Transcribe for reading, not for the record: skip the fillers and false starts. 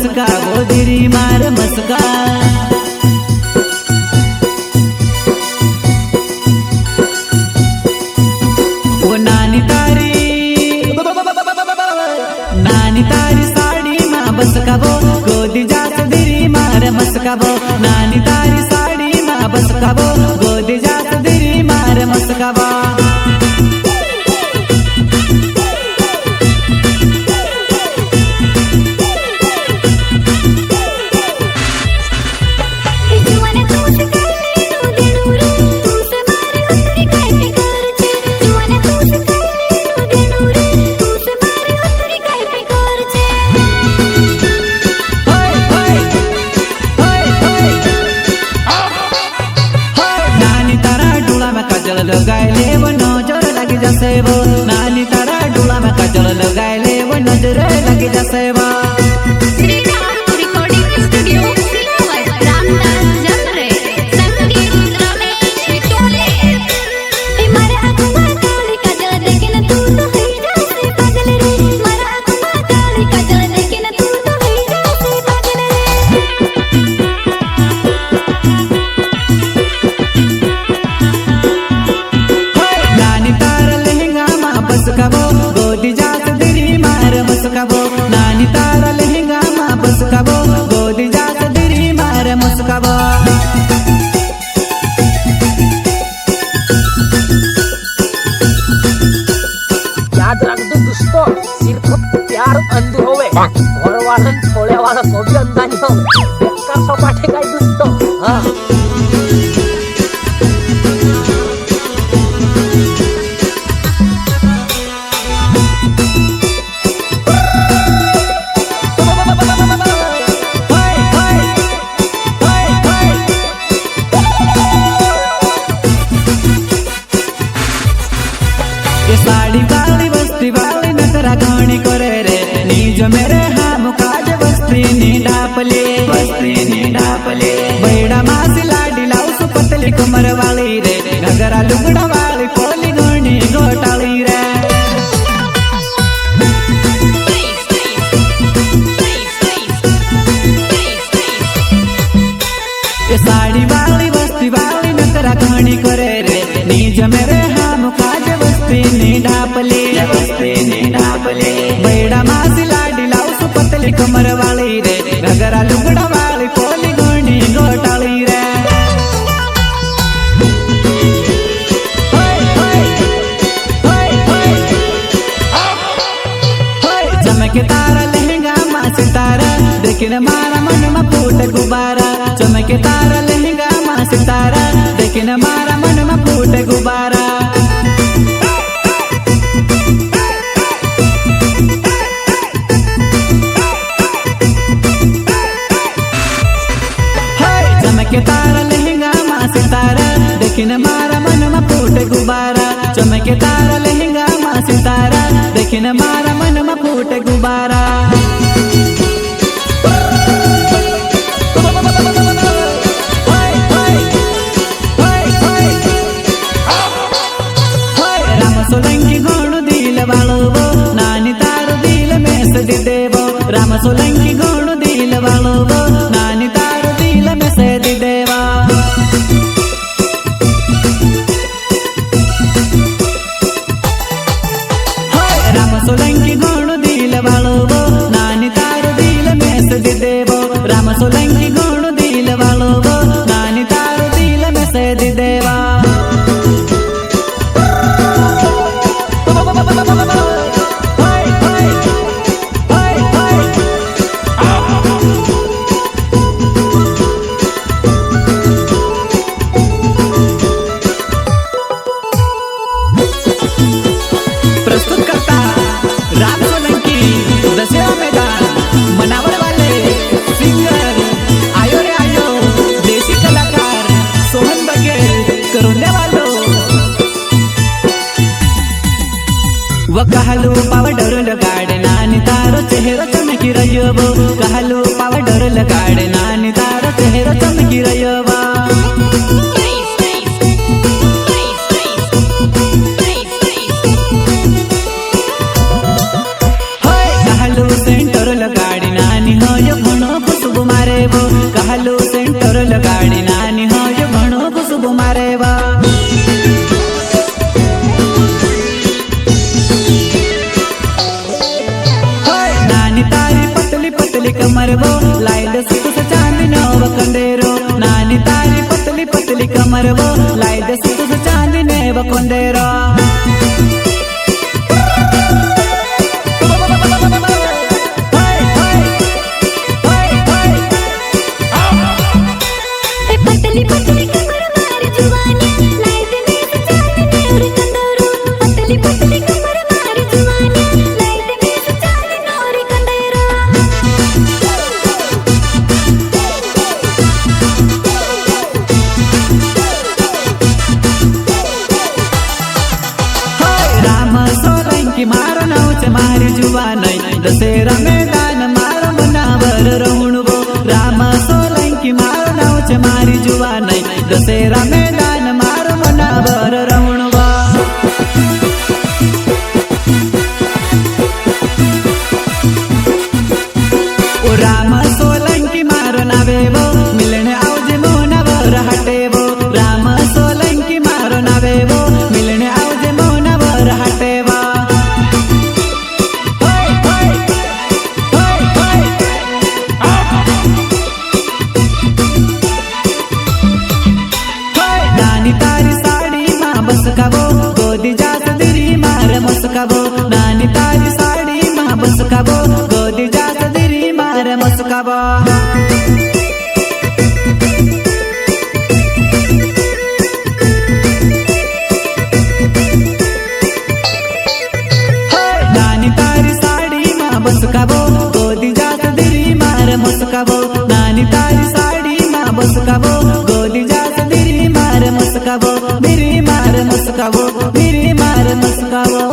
मस्का वो दिरी मार मस्का वो नानी तारी साड़ी माँ बसका वो गोदी जात दिरी मार मस्का वो नानी तारी साड़ी माँ बसका वो गोदी जात दिरी मार मस्का वो लगाइले वो नजर लगी जैसे वो नानी तारा डोला में काजल लगाइले वो नजर लगी जैसे वो गोदी जात दिरी मार मस्का वो नानी तारा लहंगा माँ बसका वो गोदी जात दिरी मार मस्का वो याद रख दो दोस्तों, सिर्फ प्यार अंधू होवे और वालन थोड़े वाला को भी अंधा नहीं हो बेकार सपाटे का दोस्तों। हाँ साड़ी वाली बस्ती वाली नखरा घणी करे रे नीज मेरे हाम काज बस्ती नी डापले बैड़ा मासी लाडी लाउस पतली कमर वाली रे नगरा लुगड़ा वाली कोली घणी घोटाली रे साड़ी वाली बस्ती वाली नखरा घणी करे रे नीज मेरे हाम काज बस्ती नी डापले बैड़ा मासी लाडी लाउस पतली कमर वाली रे नगरा लुगड़ा वाली कोली घणी घोटाली रे चमके तारा लहंगा माँ सितारा देखिन मारा मन में फूट गुब्बारा चमके तारा लहंगा माँ सितारा देखिन मारा मन में फूट गुब्बारा चमके तारा लहंगा माँ सितारा देखिन मारा मन में फूट गुब्बारा चमके तारा लहंगा माँ सितारा देखिन मारा मन में फूट गुब्बारा राम सोलंकी घणु दिल वालो वो नानी तारो दिल में सदी देवो राम सोलंकी घणु दिल वालो वो नानी तारो दिल में सदी देवा राम सोलंकी घणु दिल वालो वो नानी तारो दिल में सदी देवो राम सोलंकी घणु दिल वालो वो नानी तारो दिल में सदी देवा प्रस्तुत करता राम सोलंकी दशहरा मैदान मनावर वाले सिंगर आयो रे आयो देसी कलाकार सोहन बघेल करोंदे वालो व कहलू पावडर लगाड़े नानी तारो चेहरा चमकी रहियो वो कहलू पावडर लगाड़े नानी तारो चेहरा चमकी रहियो वो सेंटर लगाड़ी नानी हो यो ಕೊಂದೇರೋ पतली पतली कमर मार जुवानी लाइट में सजाने और कंदरो पतली पतली कमर मार जुवानी लाइट में सजाने और कंदरो राम सोलंकी मार नौच मारी जुवानई दशेरा मैदान मार मनावर रहुणगो राम सोलंकी मार नौच मारी जुवानई दशेरा मैदान मार मनावर रहुणगो ओ राम सोलंकी मार नावेवो मिलने आवजे मोनावर हटेवो राम सोलंकी मार नावेवो मिलने आवजे मोनावर हटेवा नानी तारी साड़ी माँ बस कबो गोदी जास दिरी मार मस कबो नानी तारी साड़ी माँ बस कबो गोदी जास दिरी मार मस कबो नानी तारी साड़ी माँ बस कबो गोदी जास दिरी मार मस कबो नानी तारी साड़ी माँ बस कबो गोदी जास दिरी मार मस कबो दिरी मार मस कबो दिरी मार मस कबो